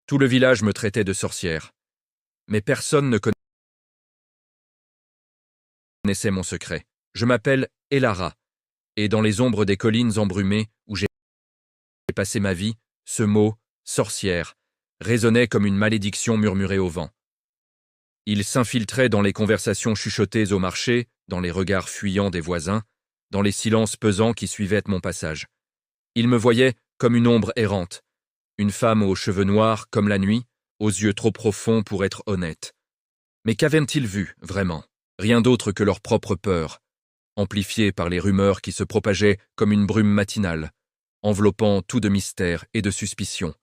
Tout le village me traitait de sorcière. Mais personne ne connaissait mon secret. Je m'appelle Elara, et dans les ombres des collines embrumées où j'ai passé ma vie, ce mot « sorcière » résonnait comme une malédiction murmurée au vent. Il s'infiltrait dans les conversations chuchotées au marché, dans les regards fuyants des voisins, dans les silences pesants qui suivaient mon passage. Il me voyait comme une ombre errante, une femme aux cheveux noirs comme la nuit, aux yeux trop profonds pour être honnête. Mais qu'avaient-ils vu, vraiment? Rien d'autre que leur propre peur, amplifiée par les rumeurs qui se propageaient comme une brume matinale, enveloppant tout de mystère et de suspicion.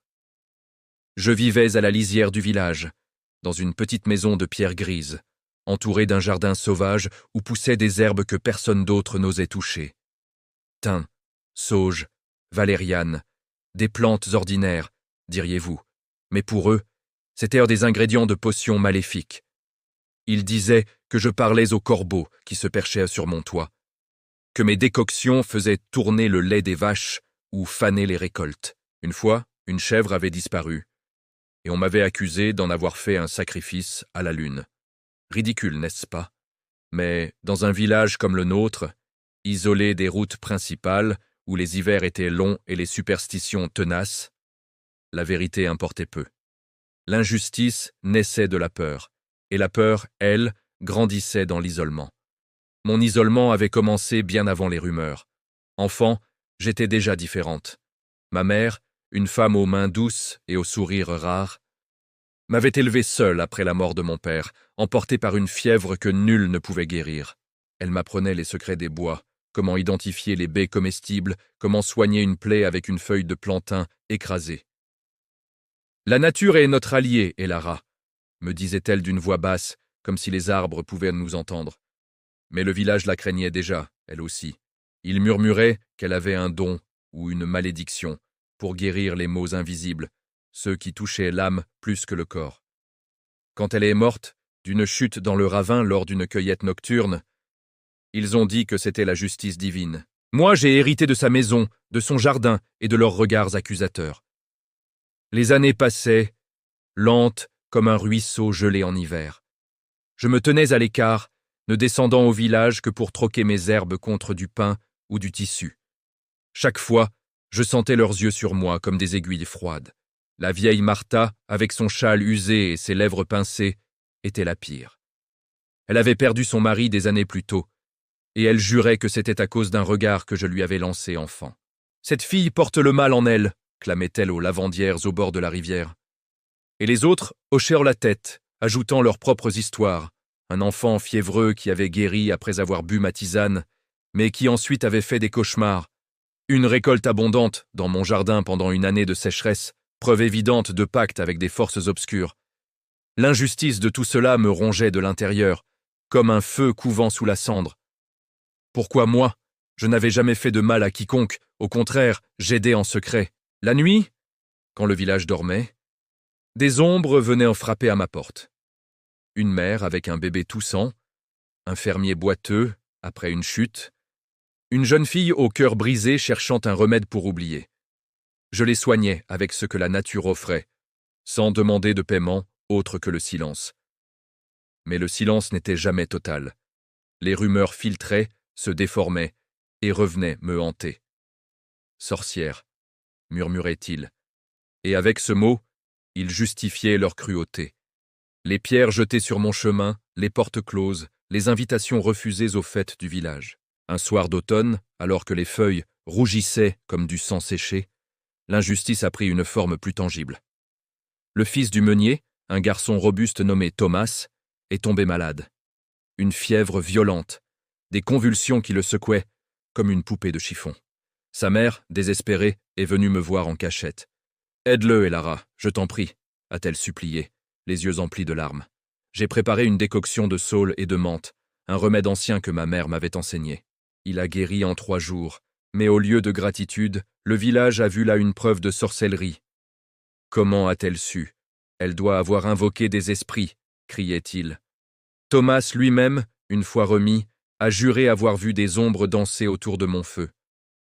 Je vivais à la lisière du village, dans une petite maison de pierre grise, entourée d'un jardin sauvage où poussaient des herbes que personne d'autre n'osait toucher. Thym, sauge, valériane, des plantes ordinaires, diriez-vous, mais pour eux, c'étaient des ingrédients de potions maléfiques. Ils disaient que je parlais aux corbeaux qui se perchaient sur mon toit, que mes décoctions faisaient tourner le lait des vaches ou faner les récoltes. Une fois, une chèvre avait disparu, et on m'avait accusé d'en avoir fait un sacrifice à la lune. Ridicule, n'est-ce pas? Mais dans un village comme le nôtre, isolé des routes principales, où les hivers étaient longs et les superstitions tenaces, la vérité importait peu. L'injustice naissait de la peur, et la peur, elle, grandissait dans l'isolement. Mon isolement avait commencé bien avant les rumeurs. Enfant, j'étais déjà différente. Ma mère, une femme aux mains douces et au sourire rare, m'avait élevée seule après la mort de mon père, emportée par une fièvre que nul ne pouvait guérir. Elle m'apprenait les secrets des bois, comment identifier les baies comestibles, comment soigner une plaie avec une feuille de plantain écrasée. « La nature est notre allié, Elara », me disait-elle d'une voix basse, comme si les arbres pouvaient nous entendre. Mais le village la craignait déjà, elle aussi. Il murmurait qu'elle avait un don ou une malédiction pour guérir les maux invisibles, ceux qui touchaient l'âme plus que le corps. Quand elle est morte, d'une chute dans le ravin lors d'une cueillette nocturne, ils ont dit que c'était la justice divine. Moi, j'ai hérité de sa maison, de son jardin et de leurs regards accusateurs. Les années passaient, lentes comme un ruisseau gelé en hiver. Je me tenais à l'écart, ne descendant au village que pour troquer mes herbes contre du pain ou du tissu. Chaque fois, je sentais leurs yeux sur moi comme des aiguilles froides. La vieille Martha, avec son châle usé et ses lèvres pincées, était la pire. Elle avait perdu son mari des années plus tôt, et elle jurait que c'était à cause d'un regard que je lui avais lancé enfant. « Cette fille porte le mal en elle », clamait-elle aux lavandières au bord de la rivière. Et les autres hochèrent la tête, ajoutant leurs propres histoires. Un enfant fiévreux qui avait guéri après avoir bu ma tisane, mais qui ensuite avait fait des cauchemars. Une récolte abondante dans mon jardin pendant une année de sécheresse, preuve évidente de pacte avec des forces obscures. L'injustice de tout cela me rongeait de l'intérieur, comme un feu couvant sous la cendre. Pourquoi moi? Je n'avais jamais fait de mal à quiconque, au contraire, j'aidais en secret. La nuit, quand le village dormait, des ombres venaient en frapper à ma porte. Une mère avec un bébé toussant, un fermier boiteux après une chute, une jeune fille au cœur brisé cherchant un remède pour oublier. Je les soignais avec ce que la nature offrait, sans demander de paiement autre que le silence. Mais le silence n'était jamais total. Les rumeurs filtraient, se déformaient et revenaient me hanter. « Sorcière », murmurait-il, et avec ce mot, il justifiait leur cruauté. Les pierres jetées sur mon chemin, les portes closes, les invitations refusées aux fêtes du village. Un soir d'automne, alors que les feuilles rougissaient comme du sang séché, l'injustice a pris une forme plus tangible. Le fils du meunier, un garçon robuste nommé Thomas, est tombé malade. Une fièvre violente, des convulsions qui le secouaient comme une poupée de chiffon. Sa mère, désespérée, est venue me voir en cachette. « Aide-le, Elara, je t'en prie », a-t-elle supplié, les yeux emplis de larmes. J'ai préparé une décoction de saule et de menthe, un remède ancien que ma mère m'avait enseigné. Il a guéri en 3 jours, mais au lieu de gratitude, le village a vu là une preuve de sorcellerie. « Comment a-t-elle su? Elle doit avoir invoqué des esprits », criait-il. Thomas lui-même, une fois remis, a juré avoir vu des ombres danser autour de mon feu.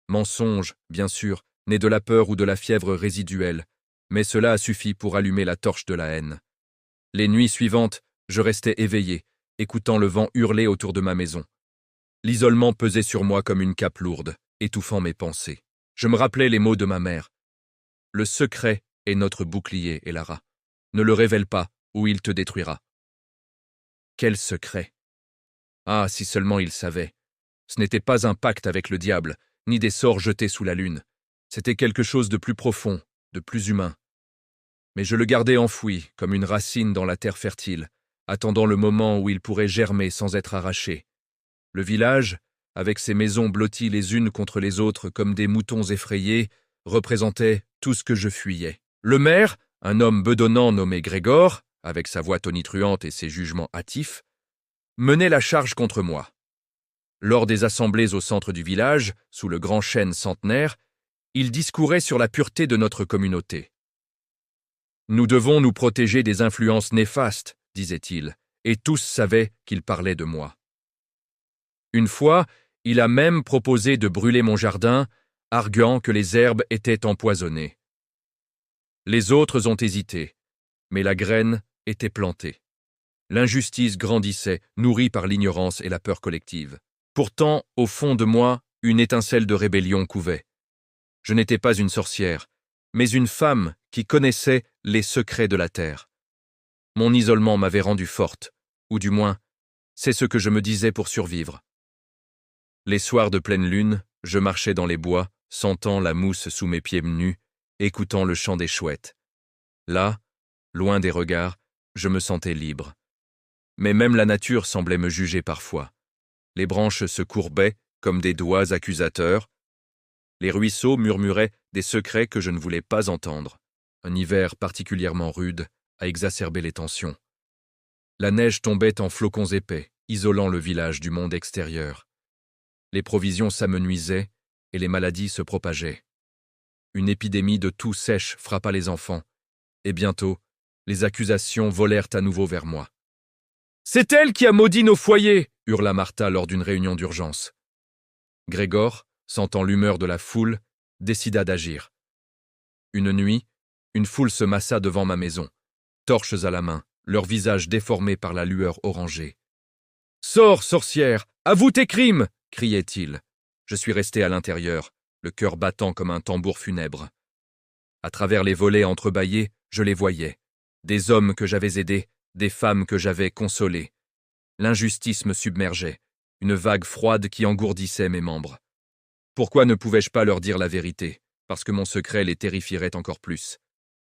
Mensonge, bien sûr, né de la peur ou de la fièvre résiduelle, mais cela a suffi pour allumer la torche de la haine. Les nuits suivantes, je restais éveillé, écoutant le vent hurler autour de ma maison. L'isolement pesait sur moi comme une cape lourde, étouffant mes pensées. Je me rappelais les mots de ma mère. Le secret est notre bouclier, Elara. Ne le révèle pas, ou il te détruira. Quel secret! Ah, si seulement il savait. Ce n'était pas un pacte avec le diable, ni des sorts jetés sous la lune. C'était quelque chose de plus profond, de plus humain. Mais je le gardais enfoui, comme une racine dans la terre fertile, attendant le moment où il pourrait germer sans être arraché. Le village, avec ses maisons blotties les unes contre les autres comme des moutons effrayés, représentait tout ce que je fuyais. Le maire, un homme bedonnant nommé Grégor, avec sa voix tonitruante et ses jugements hâtifs, menait la charge contre moi. Lors des assemblées au centre du village, sous le grand chêne centenaire, il discourait sur la pureté de notre communauté. Nous devons nous protéger des influences néfastes, disait-il, et tous savaient qu'il parlait de moi. Une fois, il a même proposé de brûler mon jardin, arguant que les herbes étaient empoisonnées. Les autres ont hésité, mais la graine était plantée. L'injustice grandissait, nourrie par l'ignorance et la peur collective. Pourtant, au fond de moi, une étincelle de rébellion couvait. Je n'étais pas une sorcière, mais une femme qui connaissait les secrets de la terre. Mon isolement m'avait rendue forte, ou du moins, c'est ce que je me disais pour survivre. Les soirs de pleine lune, je marchais dans les bois, sentant la mousse sous mes pieds nus, écoutant le chant des chouettes. Là, loin des regards, je me sentais libre. Mais même la nature semblait me juger parfois. Les branches se courbaient comme des doigts accusateurs. Les ruisseaux murmuraient des secrets que je ne voulais pas entendre. Un hiver particulièrement rude a exacerbé les tensions. La neige tombait en flocons épais, isolant le village du monde extérieur. Les provisions s'amenuisaient et les maladies se propageaient. Une épidémie de toux sèche frappa les enfants, et bientôt, les accusations volèrent à nouveau vers moi. « C'est elle qui a maudit nos foyers !» hurla Martha lors d'une réunion d'urgence. Grégor, sentant l'humeur de la foule, décida d'agir. Une nuit, une foule se massa devant ma maison, torches à la main, leurs visages déformés par la lueur orangée. « Sors, sorcière, avoue tes crimes !» criait-il. Je suis resté à l'intérieur, le cœur battant comme un tambour funèbre. À travers les volets entrebâillés, je les voyais. Des hommes que j'avais aidés, des femmes que j'avais consolées. L'injustice me submergeait, une vague froide qui engourdissait mes membres. Pourquoi ne pouvais-je pas leur dire la vérité? Parce que mon secret les terrifierait encore plus.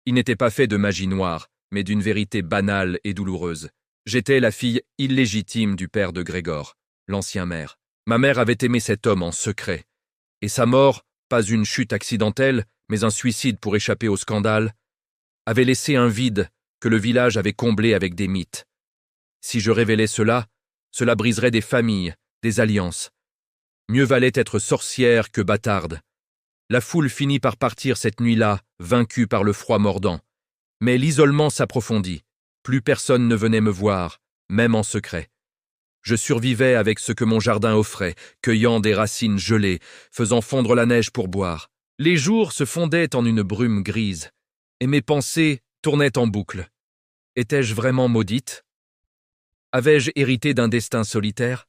Il n'était pas fait de magie noire, mais d'une vérité banale et douloureuse. J'étais la fille illégitime du père de Grégor, l'ancien maire. Ma mère avait aimé cet homme en secret. Et sa mort, pas une chute accidentelle, mais un suicide pour échapper au scandale, avait laissé un vide que le village avait comblé avec des mythes. Si je révélais cela, cela briserait des familles, des alliances. Mieux valait être sorcière que bâtarde. La foule finit par partir cette nuit-là, vaincue par le froid mordant. Mais l'isolement s'approfondit. Plus personne ne venait me voir, même en secret. Je survivais avec ce que mon jardin offrait, cueillant des racines gelées, faisant fondre la neige pour boire. Les jours se fondaient en une brume grise, et mes pensées tournaient en boucle. Étais-je vraiment maudite? Avais-je hérité d'un destin solitaire?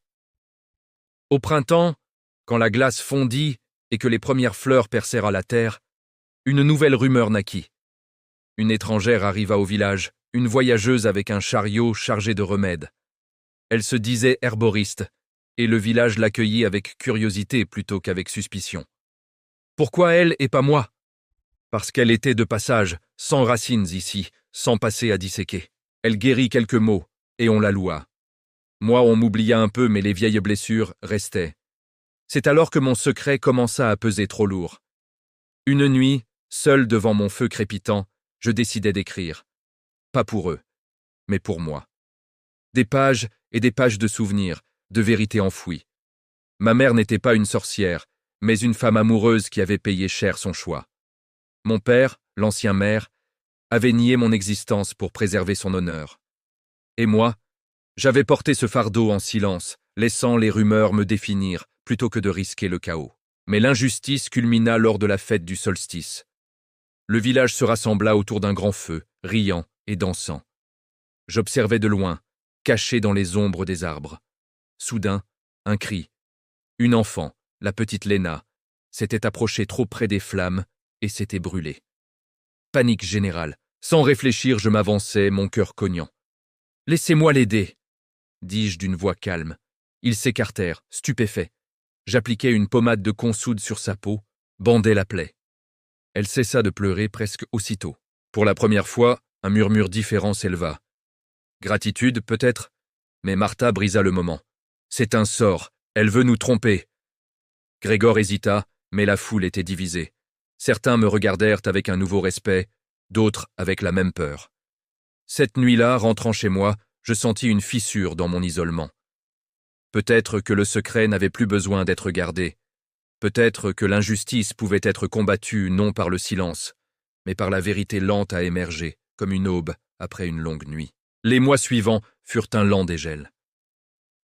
Au printemps, quand la glace fondit et que les premières fleurs percèrent à la terre, une nouvelle rumeur naquit. Une étrangère arriva au village, une voyageuse avec un chariot chargé de remèdes. Elle se disait herboriste, et le village l'accueillit avec curiosité plutôt qu'avec suspicion. Pourquoi elle et pas moi? Parce qu'elle était de passage, sans racines ici, sans passer à disséquer. Elle guérit quelques maux, et on la loua. Moi, on m'oublia un peu, mais les vieilles blessures restaient. C'est alors que mon secret commença à peser trop lourd. Une nuit, seul devant mon feu crépitant, je décidai d'écrire. Pas pour eux, mais pour moi. Des pages et des pages de souvenirs, de vérités enfouies. Ma mère n'était pas une sorcière, mais une femme amoureuse qui avait payé cher son choix. Mon père, l'ancien maire, avait nié mon existence pour préserver son honneur. Et moi, j'avais porté ce fardeau en silence, laissant les rumeurs me définir plutôt que de risquer le chaos. Mais l'injustice culmina lors de la fête du solstice. Le village se rassembla autour d'un grand feu, riant et dansant. J'observais de loin, caché dans les ombres des arbres. Soudain, un cri. Une enfant, la petite Léna, s'était approchée trop près des flammes et s'était brûlée. Panique générale. Sans réfléchir, je m'avançai, mon cœur cognant. « Laissez-moi l'aider !» dis-je d'une voix calme. Ils s'écartèrent, stupéfaits. J'appliquai une pommade de consoude sur sa peau, bandai la plaie. Elle cessa de pleurer presque aussitôt. Pour la première fois, un murmure différent s'éleva. Gratitude, peut-être, mais Martha brisa le moment. « C'est un sort, elle veut nous tromper !» Grégor hésita, mais la foule était divisée. Certains me regardèrent avec un nouveau respect, d'autres avec la même peur. Cette nuit-là, rentrant chez moi, je sentis une fissure dans mon isolement. Peut-être que le secret n'avait plus besoin d'être gardé. Peut-être que l'injustice pouvait être combattue non par le silence, mais par la vérité lente à émerger, comme une aube après une longue nuit. Les mois suivants furent un lent dégel.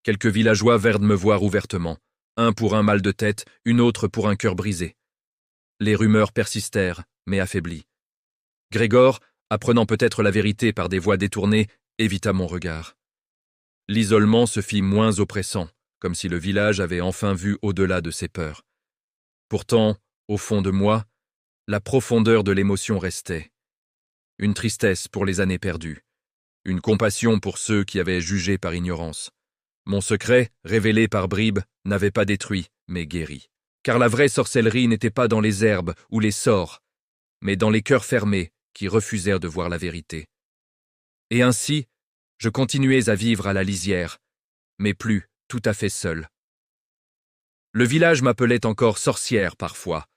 Quelques villageois vinrent me voir ouvertement, un pour un mal de tête, une autre pour un cœur brisé. Les rumeurs persistèrent, mais affaiblies. Grégor, apprenant peut-être la vérité par des voies détournées, évita mon regard. L'isolement se fit moins oppressant, comme si le village avait enfin vu au-delà de ses peurs. Pourtant, au fond de moi, la profondeur de l'émotion restait. Une tristesse pour les années perdues, une compassion pour ceux qui avaient jugé par ignorance. Mon secret, révélé par bribes, n'avait pas détruit, mais guéri. Car la vraie sorcellerie n'était pas dans les herbes ou les sorts, mais dans les cœurs fermés qui refusèrent de voir la vérité. Et ainsi, je continuais à vivre à la lisière, mais plus tout à fait seul. Le village m'appelait encore sorcière parfois,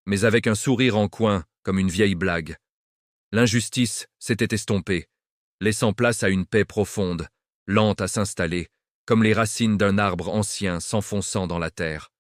mais avec un sourire en coin comme une vieille blague. L'injustice s'était estompée, laissant place à une paix profonde, lente à s'installer, comme les racines d'un arbre ancien s'enfonçant dans la terre.